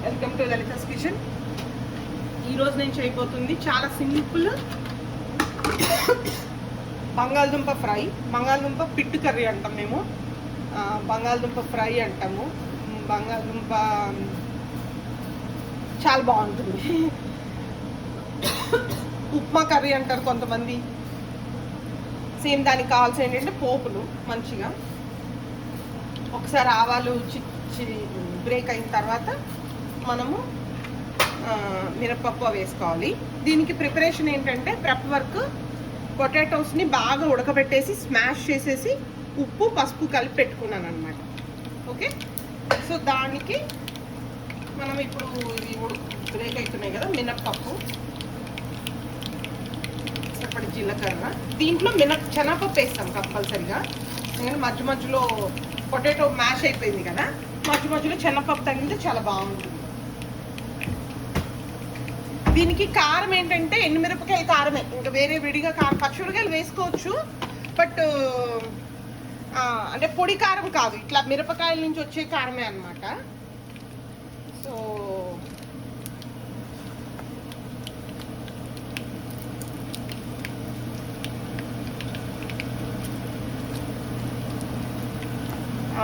Welcome to Lalitha's kitchen. ఈరోజు నేను చేయబోతుంది చాలా సింపుల్ బంగాళదుంప ఫ్రై. బంగాళదుంప పిట్టు కర్రీ అంటాం మేము, బంగాళదుంప ఫ్రై అంటాము. బంగాళదుంప చాలా బాగుంటుంది. ఉప్మా కర్రీ అంటారు కొంతమంది. సేమ్ దానికి కావాల్సిన ఏంటంటే పోపులు మంచిగా ఒకసారి ఆవాలు బ్రేక్ అయిన తర్వాత మనము మినపప్పు వేసుకోవాలి. దీనికి ప్రిపరేషన్ ఏంటంటే ప్రెప్ వర్క్, పొటాటోస్ని బాగా ఉడకబెట్టేసి స్మాష్ చేసేసి ఉప్పు పసుపు కలిపి పెట్టుకున్నాను అనమాట. ఓకే, సో దానికి మనం ఇప్పుడు ఇవి బ్రేక్ అవుతున్నాయి కదా, మినప్పప్పు, ఇప్పటి జీలకర్ర, దీంట్లో శనగపప్పు వేస్తాం కంపల్సరిగా. ఎందుకంటే మధ్య మధ్యలో పొటాటో మ్యాష్ అయిపోయింది కదా, మధ్య మధ్యలో శనగపప్పు తగిలితే చాలా బాగుంటుంది. దీనికి కారం ఏంటంటే ఎండుమిరపకాయల కారమే, ఇంకా వేరే విడిగా కారం పచ్చిమిరకాయలు వేసుకోవచ్చు, బట్ అంటే పొడి కారం కాదు, ఇట్లా మిరపకాయల నుంచి వచ్చే కారమే అన్నమాట. సో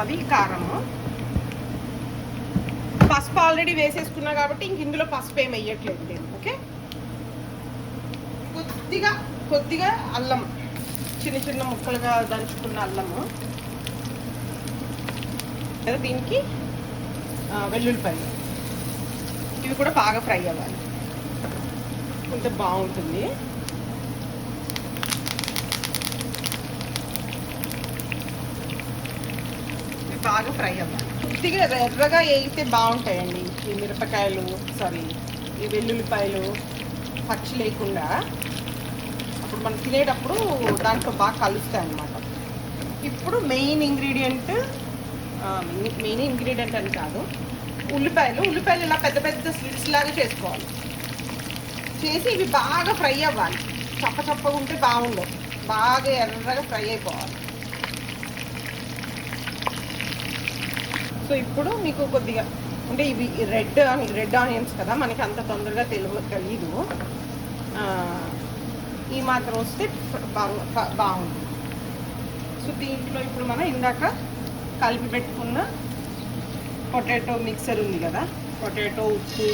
అది కారము. పసుపు ఆల్రెడీ వేసేసుకున్నా కాబట్టి ఇంక ఇందులో పసుపు ఏమి వేయట్లేదు నేను. ఓకే, కొద్దిగా అల్లం, చిన్న చిన్న ముక్కలుగా దంచుకున్న అల్లము. దీనికి వెల్లుల్లిపాయలు, ఇవి కూడా బాగా ఫ్రై అవ్వాలి, కొంచెం బాగుంటుంది. బాగా ఫ్రై అవ్వాలి, కొద్దిగా ఎర్రగా వేయితే బాగుంటాయండి ఈ మిరపకాయలు, ఈ వెల్లుల్లిపాయలు పచ్చి లేకుండా. అప్పుడు మనం తినేటప్పుడు దాంట్లో బాగా కలుస్తాయి అన్నమాట. ఇప్పుడు మెయిన్ ఇంగ్రీడియంట్ అని కాదు, ఉల్లిపాయలు ఇలా పెద్ద పెద్ద స్లిట్స్ లాగా చేసుకోవాలి. చేసి ఇవి బాగా ఫ్రై అవ్వాలి, చప్పగా ఉంటే బాగుండవు, బాగా ఎర్రగా ఫ్రై అయిపోవాలి. సో ఇప్పుడు మీకు కొద్దిగా అంటే ఇవి రెడ్ ఆనియన్స్ కదా, మనకి అంత తొందరగా తెలియదు. ఈ మాత్రం వస్తే బాగుంటుంది. సో దీంట్లో ఇప్పుడు మనం ఇందాక కలిపి పెట్టుకున్న పొటాటో మిక్సర్ ఉంది కదా, పొటాటో, ఉప్పు,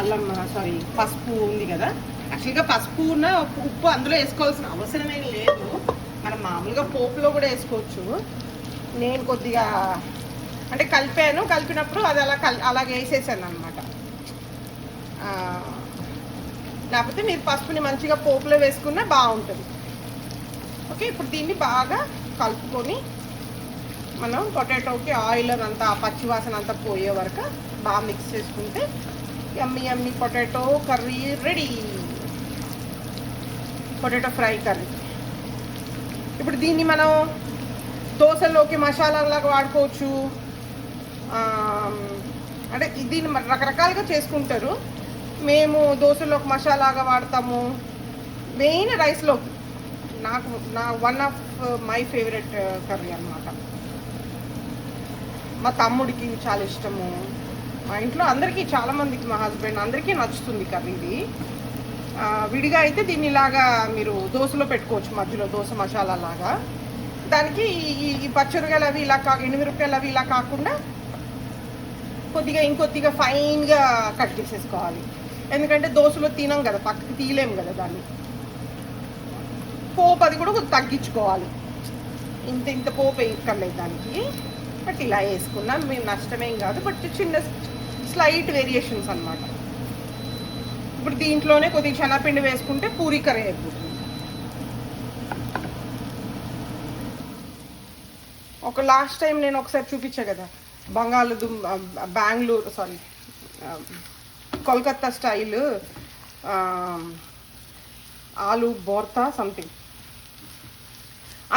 అల్లం, పసుపు ఉంది కదా. యాక్చువల్గా పసుపు ఉప్పు అందులో వేసుకోవాల్సిన అవసరమేం లేదు, మనం మామూలుగా పోపులో కూడా వేసుకోవచ్చు. నేను కొద్దిగా అంటే కలిపినప్పుడు అది అలాగే వేసేసాను అనమాట. లేకపోతే మీరు పసుపుని మంచిగా పోపులో వేసుకున్నా బాగుంటుంది. ఓకే, ఇప్పుడు దీన్ని బాగా కలుపుకొని మనం పొటాటోకి ఆయిల్ అంతా పచ్చివాసన అంతా పోయే వరకు బాగా మిక్స్ చేసుకుంటే yummy potato curry ready, potato fry curry. ఇప్పుడు దీన్ని మనం దోశలోకి మసాలాలాగా వాడుకోవచ్చు. అంటే దీన్ని రకరకాలుగా చేసుకుంటారు. మేము దోశలోకి మసాలాగా వాడతాము, మెయిన్ రైస్లోకి. నా one of my favourite curry అన్నమాట. మా తమ్ముడికి చాలా ఇష్టము, మా ఇంట్లో అందరికీ, చాలామందికి, మా హస్బెండ్ అందరికీ నచ్చుతుంది కర్రీ ఇది. విడిగా అయితే దీన్ని ఇలాగా మీరు దోశలో పెట్టుకోవచ్చు, మధ్యలో దోశ మసాలా లాగా. దానికి ఈ పచ్చిమిరకాయలు అవి ఇలా ఎండుమిరపకాయలు అవి ఇలా కాకుండా ఇంకొద్దిగా ఫైన్గా కట్ చేసేసుకోవాలి. ఎందుకంటే దోశలో తినం కదా, పక్కకి తీయలేము కదా దాన్ని. పోపు అది కూడా కొంచెం తగ్గించుకోవాలి, ఇంత పోపు వేయక్కర్లేదు దానికి. బట్ ఇలా వేసుకున్నాను, మేము నష్టమేం కాదు, బట్ చిన్న స్లైట్ వేరియేషన్స్ అన్నమాట. ఇప్పుడు దీంట్లోనే కొద్దిగా శనగపిండి వేసుకుంటే పూరీ కర్రీ అయిపోతుంది. ఒక లాస్ట్ టైం నేను ఒకసారి చూపించా కదా, కోల్కత్తా స్టైల్ ఆలు బోర్తా సంథింగ్,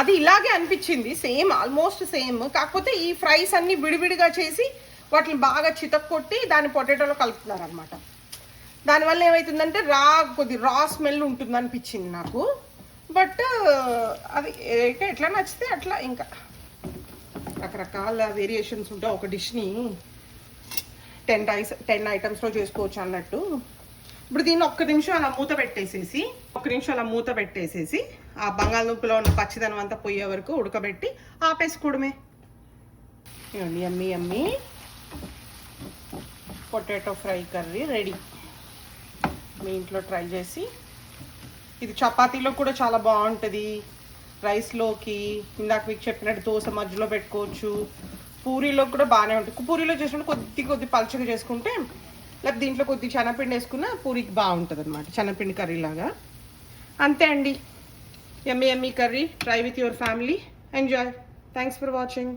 అది ఇలాగే అనిపించింది, సేమ్, ఆల్మోస్ట్ సేమ్. కాకపోతే ఈ ఫ్రైస్ అన్ని విడివిడిగా చేసి వాటిని బాగా చితక్కొట్టి దాన్ని పొటాటోలో కలుపుతున్నారు అనమాట. దానివల్ల ఏమవుతుందంటే కొద్ది రా స్మెల్ ఉంటుంది అనిపించింది నాకు. బట్ అది ఎట్లా నచ్చితే అట్లా, ఇంకా రకరకాల వేరియేషన్స్ ఉంటాయి ఒక డిష్ని. 10 ఐటమ్స్లో చేసుకోవచ్చు అన్నట్టు. ఇప్పుడు దీన్ని ఒక్క నిమిషం అలా మూత పెట్టేసేసి ఆ బంగాళదుంపలో ఉన్న పచ్చిదనం అంతా పోయే వరకు ఉడకబెట్టి ఆపేసుకోవడమే. యమ్మీ పొటాటో ఫ్రై కర్రీ రెడీ. మీ ఇంట్లో ట్రై చేసి, ఇది చపాతీలో కూడా చాలా బాగుంటుంది, రైస్లోకి, ఇందాక మీకు చెప్పినట్టు దోశ మధ్యలో పెట్టుకోవచ్చు, పూరీలో కూడా బాగానే ఉంటుంది. పూరీలో చేసుకుంటే కొద్ది పలచగా చేసుకుంటే, లేకపోతే దీంట్లో కొద్ది శనగపిండి వేసుకున్న పూరికి బాగుంటుంది అనమాట, శనగపిండి కర్రీ లాగా. అంతే అండి, yummy curry. Try with your family, enjoy. Thanks for watching.